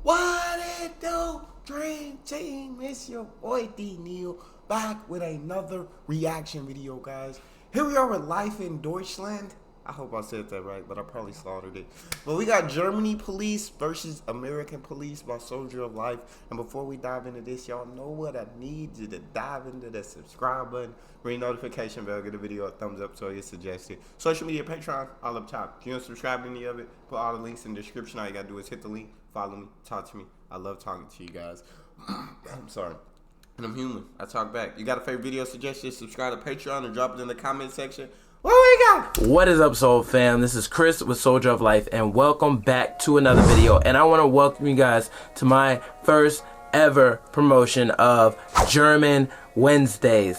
What it do, Dream Team? It's your boy D Neal back with another reaction video, guys. Here we are with Life in Deutschland. I hope I said that right, but I probably slaughtered it. But we got Germany police versus American police by Soldier of Life. And before we dive into this, y'all know what I need you to dive into the subscribe button, ring notification bell, give the video a thumbs up so it's suggested. Social media, Patreon, all up top. If you don't subscribe to any of it, put all the links in the description. All you gotta do is hit the link, follow me, talk to me. I love talking to you guys. I'm sorry. And I'm human. I talk back. You got a favorite video suggestion? Subscribe to Patreon and drop it in the comment section. What we got? What is up, Soul fam? This is Chris with Soldier of Life, and welcome back to another video. And I want to welcome you guys to my first ever promotion of German Wednesdays.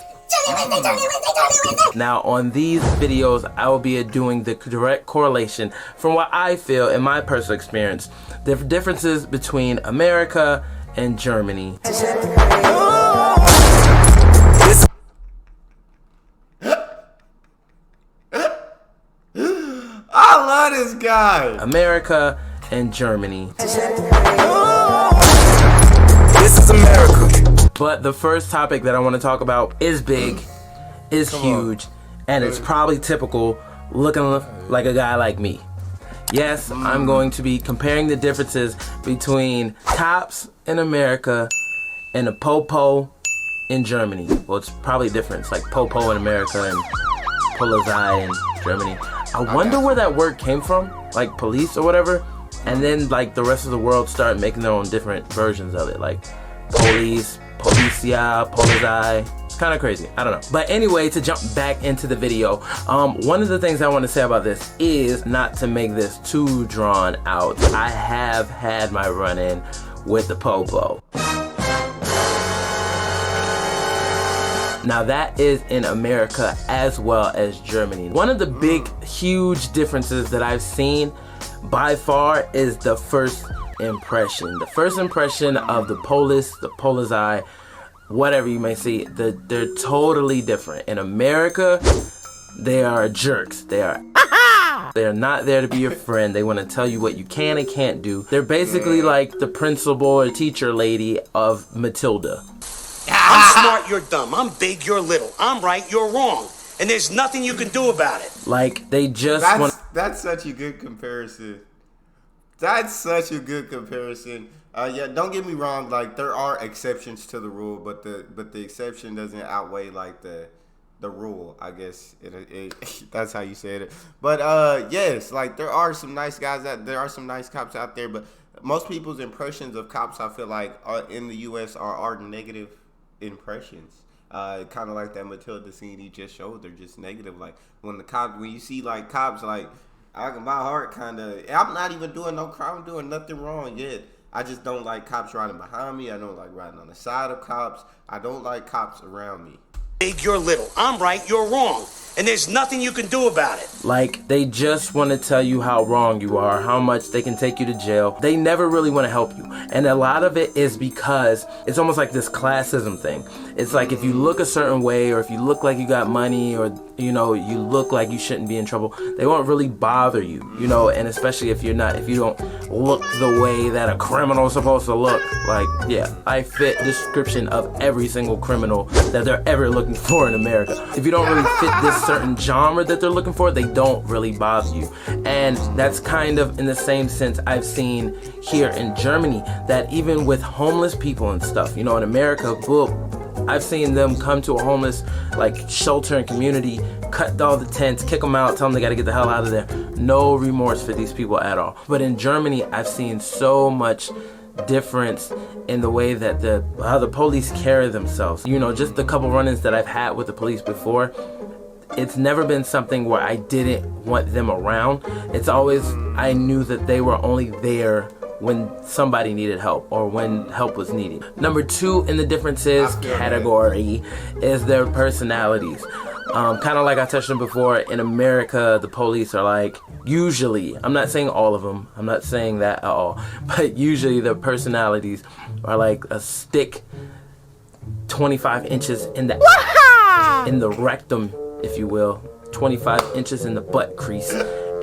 Now, on these videos, I will be doing the direct correlation from what I feel in my personal experience, the differences between America and Germany. I love this guy. America and Germany. This is America. But the first topic that I want to talk about is big, is huge, and it's probably typical looking like a guy like me. Yes, I'm going to be comparing the differences between cops in America and a popo in Germany. Well, it's probably different. It's like popo in America and Polizei in Germany. I wonder where that word came from, like police or whatever, and then like the rest of the world started making their own different versions of it, like police, policia, polizei. It's kind of crazy. I don't know. But anyway, to jump back into the video, one of the things I want to say about this is not to make this too drawn out. I have had my run-in with the popo. Now that is in America as well as Germany. One of the big, huge differences that I've seen by far is the first impression. The first impression of the police, the polizei, whatever you may see, they're totally different. In America, they are jerks. They are not there to be your friend. They want to tell you what you can and can't do. They're basically like the principal or teacher lady of Matilda. I'm smart, you're dumb. I'm big, you're little. I'm right, you're wrong. And there's nothing you can do about it. Like, they just want... That's such a good comparison. That's such a good comparison. Yeah, don't get me wrong. Like, there are exceptions to the rule, but the exception doesn't outweigh like the rule. I guess that's how you said it. But yes, like there are some nice guys there are some nice cops out there, but most people's impressions of cops, I feel like, in the U.S. are negative impressions. Kind of like that Matilda scene he just showed. They're just negative. Like when you see like cops, like my heart kind of. I'm not even doing no crime. I'm doing nothing wrong yet. I just don't like cops riding behind me. I don't like riding on the side of cops. I don't like cops around me. Big, you're little. I'm right, you're wrong. And there's nothing you can do about it. Like, they just want to tell you how wrong you are, how much they can take you to jail. They never really want to help you. And a lot of it is because it's almost like this classism thing. It's like if you look a certain way, or if you look like you got money, or, you know, you look like you shouldn't be in trouble, they won't really bother you, you know, and especially if you don't look the way that a criminal is supposed to look. Like, yeah, I fit the description of every single criminal that they're ever looking for in America. If you don't really fit this certain genre that they're looking for, they don't really bother you. And that's kind of in the same sense I've seen here in Germany, that even with homeless people and stuff, you know, in America, I've seen them come to a homeless like shelter and community, cut all the tents, kick them out, tell them they got to get the hell out of there. No remorse for these people at all. But in Germany, I've seen so much difference in the way that how the police carry themselves. You know, just the couple run-ins that I've had with the police before, it's never been something where I didn't want them around. It's always, I knew that they were only there when somebody needed help or when help was needed. Number two in the differences category is their personalities. Kind of like I touched on before, in America, the police are like, usually, I'm not saying all of them, I'm not saying that at all, but usually their personalities are like a stick 25 inches in the rectum, if you will, 25 inches in the butt crease,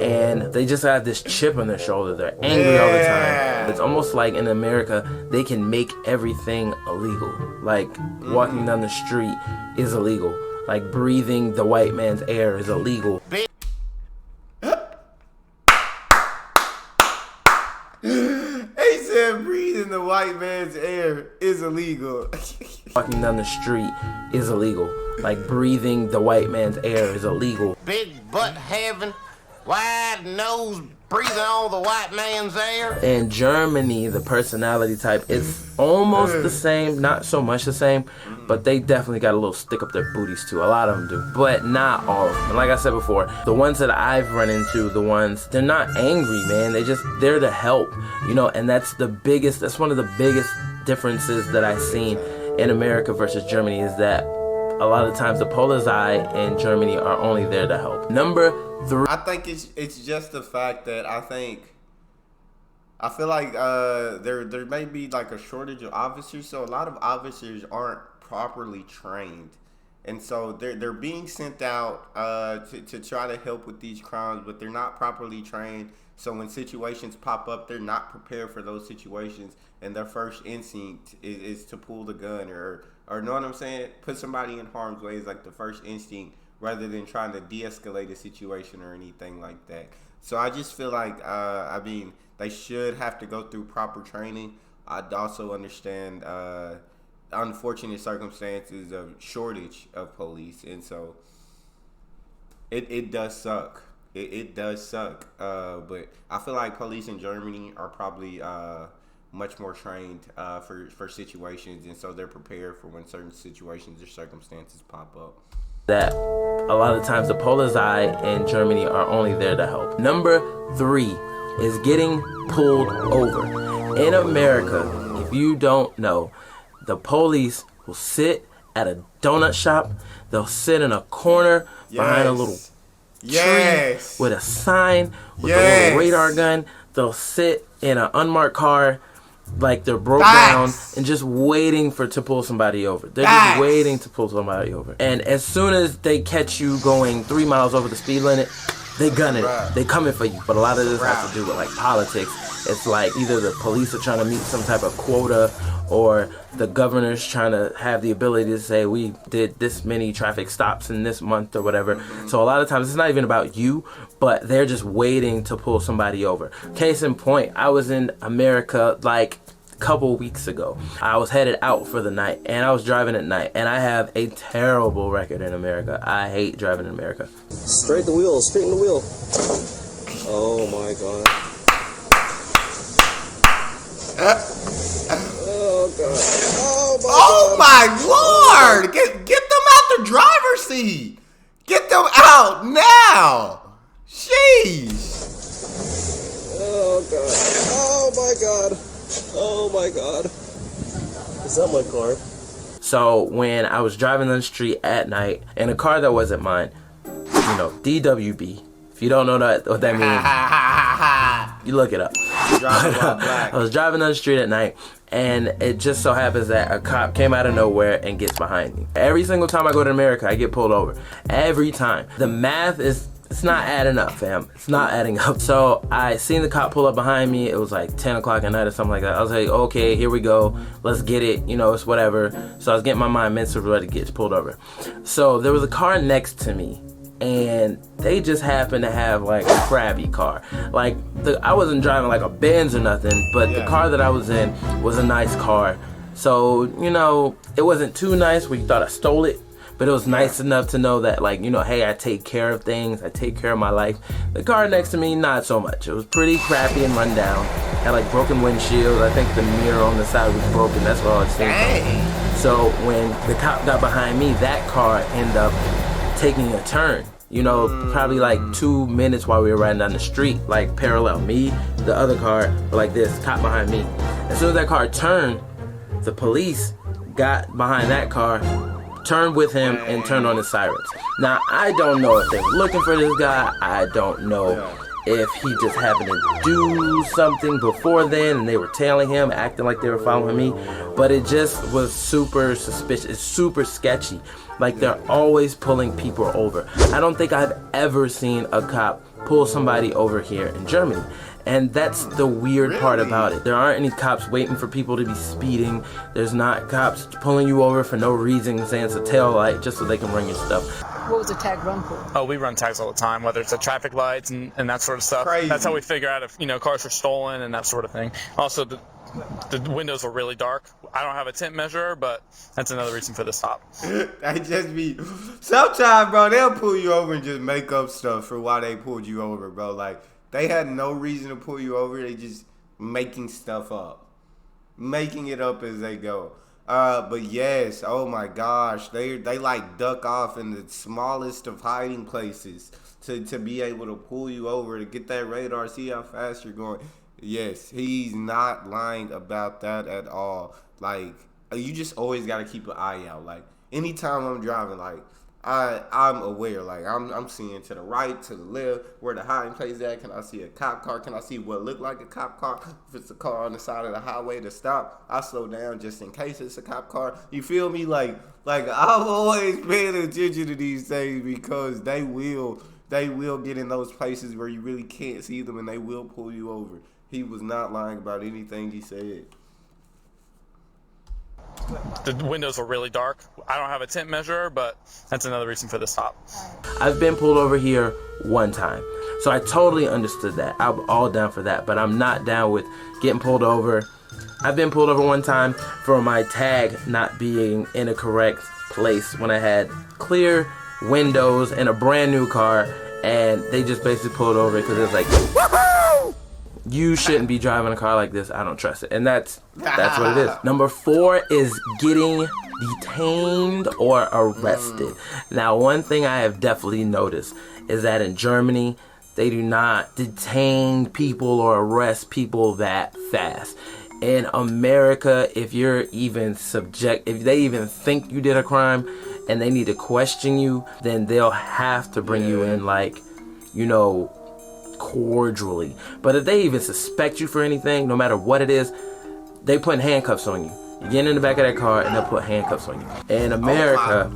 and they just have this chip on their shoulder. They're angry all the time. It's almost like in America, they can make everything illegal. Like walking down the street is illegal. Like breathing the white man's air is illegal. He said breathing the white man's air is illegal. Walking down the street is illegal. Like breathing the white man's air is illegal. Big butt having, wide nose, breathing all the white man's air. In Germany, the personality type is almost the same, not so much the same, but they definitely got a little stick up their booties too. A lot of them do, but not all of them. And like I said before, the ones that I've run into, they're not angry, man. They just there to help, you know. And that's one of the biggest differences that I've seen in America versus Germany, is that a lot of times the Polizei in Germany are only there to help. Number 3. I think it's just the fact that I feel like there may be like a shortage of officers, so a lot of officers aren't properly trained, and so they're being sent out to try to help with these crimes, but they're not properly trained. So when situations pop up, they're not prepared for those situations, and their first instinct is to pull the gun or know what I'm saying? Put somebody in harm's way is like the first instinct, rather than trying to de-escalate a situation or anything like that. So I just feel like, they should have to go through proper training. I also understand unfortunate circumstances of shortage of police, and so it does suck. It does suck. But I feel like police in Germany are probably much more trained for situations, and so they're prepared for when certain situations or circumstances pop up. That a lot of times the Polizei in Germany are only there to help. Number 3 is getting pulled over. In America, if you don't know, the police will sit at a donut shop. They'll sit in a corner behind a little tree with a sign with a little radar gun. They'll sit in an unmarked car like they're broke down and just waiting to pull somebody over. They're just waiting to pull somebody over. And as soon as they catch you going 3 miles over the speed limit, they gun it. They coming for you. But a lot of this has to do with like politics. It's like either the police are trying to meet some type of quota, or the governor's trying to have the ability to say we did this many traffic stops in this month or whatever. So a lot of times it's not even about you, but they're just waiting to pull somebody over. Case in point, I was in America like a couple weeks ago. I was headed out for the night, and I was driving at night, and I have a terrible record in America. I hate driving in America. Straighten the wheel, straighten the wheel. Oh my god. Oh god. Oh my lord! Get them out the driver's seat. Get them out now. Jeez. Oh god. Oh my god. Oh my god. Is that my car? So when I was driving down the street at night in a car that wasn't mine, you know, DWB. If you don't know what that means, you look it up. I was driving down the street at night, and it just so happens that a cop came out of nowhere and gets behind me. Every single time I go to America, I get pulled over. Every time. The math it's not adding up, fam. It's not adding up. So I seen the cop pull up behind me. It was like 10 o'clock at night or something like that. I was like, okay, here we go. Let's get it. You know, it's whatever. So I was getting my mind mentally ready to get pulled over. So there was a car next to me, and they just happened to have like a crappy car. Like I wasn't driving like a Benz or nothing, but the car that I was in was a nice car. So, you know, it wasn't too nice where you thought I stole it, but it was nice enough to know that, like, you know, hey, I take care of things. I take care of my life. The car next to me, not so much. It was pretty crappy and run down. Had like broken windshield. I think the mirror on the side was broken. That's what I was thinking. So when the cop got behind me, that car ended up taking a turn. You know, probably like 2 minutes while we were riding down the street, like parallel. Me, the other car, like this, cop behind me. As soon as that car turned, the police got behind that car, turned with him, and turned on his sirens. Now, I don't know if they were looking for this guy. I don't know if he just happened to do something before then and they were tailing him, acting like they were following me. But it just was super suspicious. It's super sketchy. Like, they're always pulling people over. I don't think I've ever seen a cop pull somebody over here in Germany. And that's the weird part about it. There aren't any cops waiting for people to be speeding. There's not cops pulling you over for no reason, saying it's a tail light just so they can run your stuff. What was the tag run for? Oh, we run tags all the time, whether it's at traffic lights and that sort of stuff. Crazy. That's how we figure out if, cars are stolen and that sort of thing. Also, the windows are really dark. I don't have a tint measurer, but that's another reason for the stop. I just be sometimes, bro, they'll pull you over and just make up stuff for why they pulled you over, bro. Like, they had no reason to pull you over. They just making stuff up. Making it up as they go. But yes, oh my gosh. They like duck off in the smallest of hiding places to be able to pull you over, to get that radar, see how fast you're going. Yes, he's not lying about that at all. Like, you just always got to keep an eye out. Like, anytime I'm driving, like, I'm aware. Like, I'm seeing to the right, to the left, where the hiding place at. Can I see a cop car? Can I see what look like a cop car? If it's a car on the side of the highway to stop, I slow down just in case it's a cop car. You feel me? Like I'm always paying attention to these things because they will get in those places where you really can't see them and they will pull you over. He was not lying about anything he said. The windows are really dark. I don't have a tint measurer, but that's another reason for the stop. I've been pulled over here one time. So I totally understood that. I'm all down for that, but I'm not down with getting pulled over. I've been pulled over one time for my tag not being in a correct place when I had clear windows and a brand new car, and they just basically pulled over because it's like, woohoo! You shouldn't be driving a car like this. I don't trust it. And that's what it is. Number 4 is getting detained or arrested. Now, one thing I have definitely noticed is that in Germany, they do not detain people or arrest people that fast. In America, if you're even if they even think you did a crime and they need to question you, then they'll have to bring you in, like, cordially. But if they even suspect you for anything, no matter what it is, they put handcuffs on you. You get in the back of that car and they'll put handcuffs on you. In America,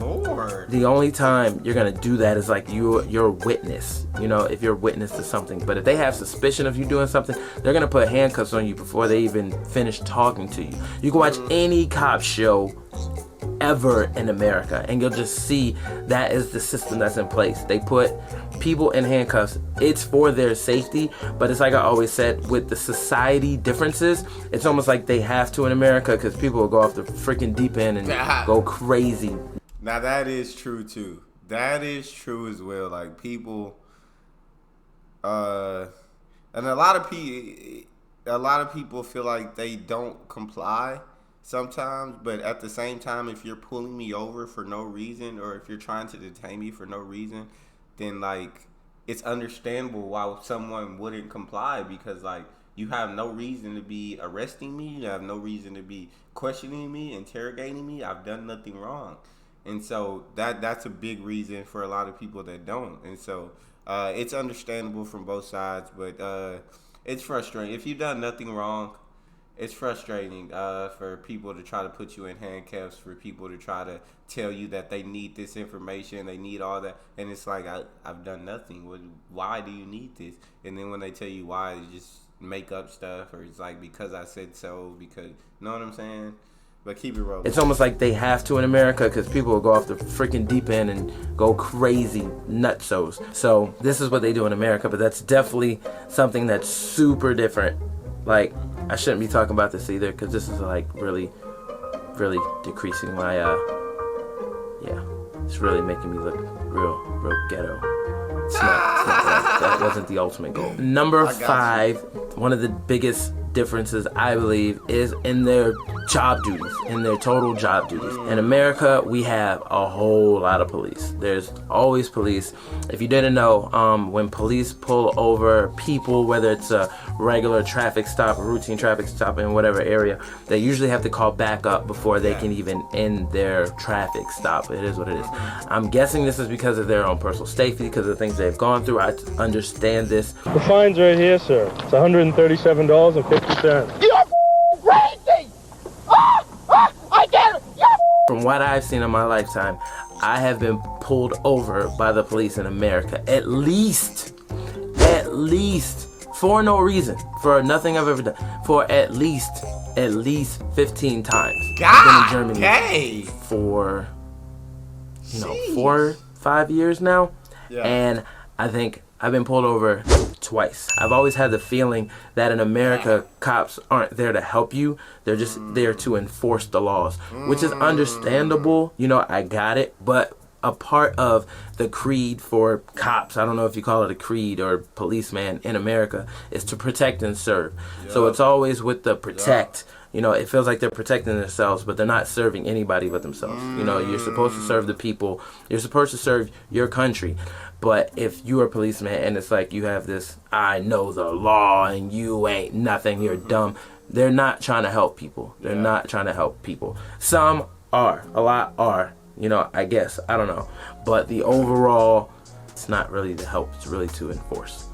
the only time you're gonna do that is like you're a witness. If you're a witness to something. But if they have suspicion of you doing something, they're gonna put handcuffs on you before they even finish talking to you. You can watch any cop show ever in America and you'll just see that is the system that's in place. They put people in handcuffs. It's for their safety, but it's like I always said, with the society differences, it's almost like they have to in America because people will go off the freaking deep end and go crazy. Now that is true too. That is true as well. Like, people and a lot of people feel like they don't comply sometimes, but at the same time, if you're pulling me over for no reason, or if you're trying to detain me for no reason, then, like, it's understandable why someone wouldn't comply, because, like, you have no reason to be arresting me, you have no reason to be questioning me, interrogating me. I've done nothing wrong. And so that's a big reason for a lot of people that don't. And so it's understandable from both sides, but it's frustrating. If you've done nothing wrong, it's frustrating for people to try to put you in handcuffs, for people to try to tell you that they need this information, they need all that. And it's like, I've done nothing. Why do you need this? And then when they tell you why, they just make up stuff, or it's like, because I said so, because, you know what I'm saying? But keep it rolling. It's almost like they have to in America because people will go off the freaking deep end and go crazy nutsos. So this is what they do in America, but that's definitely something that's super different. Like, I shouldn't be talking about this either because this is like really, really decreasing my, it's really making me look real ghetto. It's not right. That wasn't the ultimate goal. Number 5, one of the biggest differences, I believe, is in their job duties, in their total job duties. In America, we have a whole lot of police. There's always police. If you didn't know, when police pull over people, whether it's a regular traffic stop, a routine traffic stop in whatever area, they usually have to call back up before they can even end their traffic stop. It is what it is. I'm guessing this is because of their own personal safety, because of the things they've gone through. I understand this. The fine's right here, sir. It's $137.50. You're crazy! I get it! From what I've seen in my lifetime, I have been pulled over by the police in America at least least, for no reason, for nothing I've ever done, for at least 15 times. God, I've been in Germany hey. for 4-5 years now, Yeah. and I think I've been pulled over twice. I've always had the feeling that in America, cops aren't there to help you. They're just there to enforce the laws, which is understandable. You know, I got it. But a part of the creed for cops, I don't know if you call it a creed or policeman in America, is to protect and serve. Yep. So it's always with the protect. Yep. You know, it feels like they're protecting themselves, but they're not serving anybody but themselves. You know, you're supposed to serve the people. You're supposed to serve your country. But if you're a policeman and it's like you have this, I know the law and you ain't nothing, you're dumb. They're not trying to help people. They're not trying to help people. Some are. A lot are. You know, I guess. I don't know. But the overall, it's not really to help. It's really to enforce.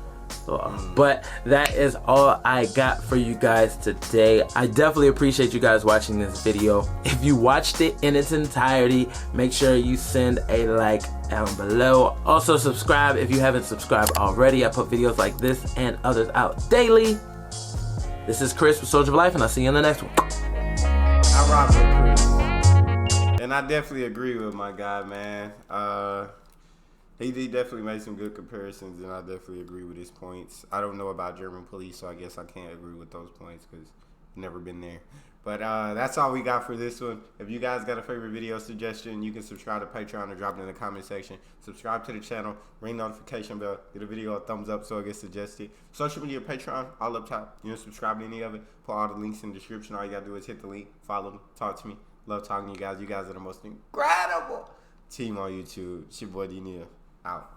But that is all I got for you guys today. I definitely appreciate you guys watching this video. If you watched it in its entirety, make sure you send a like down below. Also subscribe if you haven't subscribed already. I put videos like this and others out daily. This is Chris with Soldier of Life, and I'll see you in the next one. I rock with Chris, and I definitely agree with my guy, man. He definitely made some good comparisons, and I definitely agree with his points. I don't know about German police, so I guess I can't agree with those points because I've never been there. But that's all we got for this one. If you guys got a favorite video suggestion, you can subscribe to Patreon or drop it in the comment section. Subscribe to the channel, ring notification bell, give the video a thumbs up so it gets suggested. Social media, Patreon, all up top. You don't subscribe to any of it, put all the links in the description. All you got to do is hit the link, follow me, talk to me. Love talking to you guys. You guys are the most incredible team on YouTube. It's your boy, Neal. Out.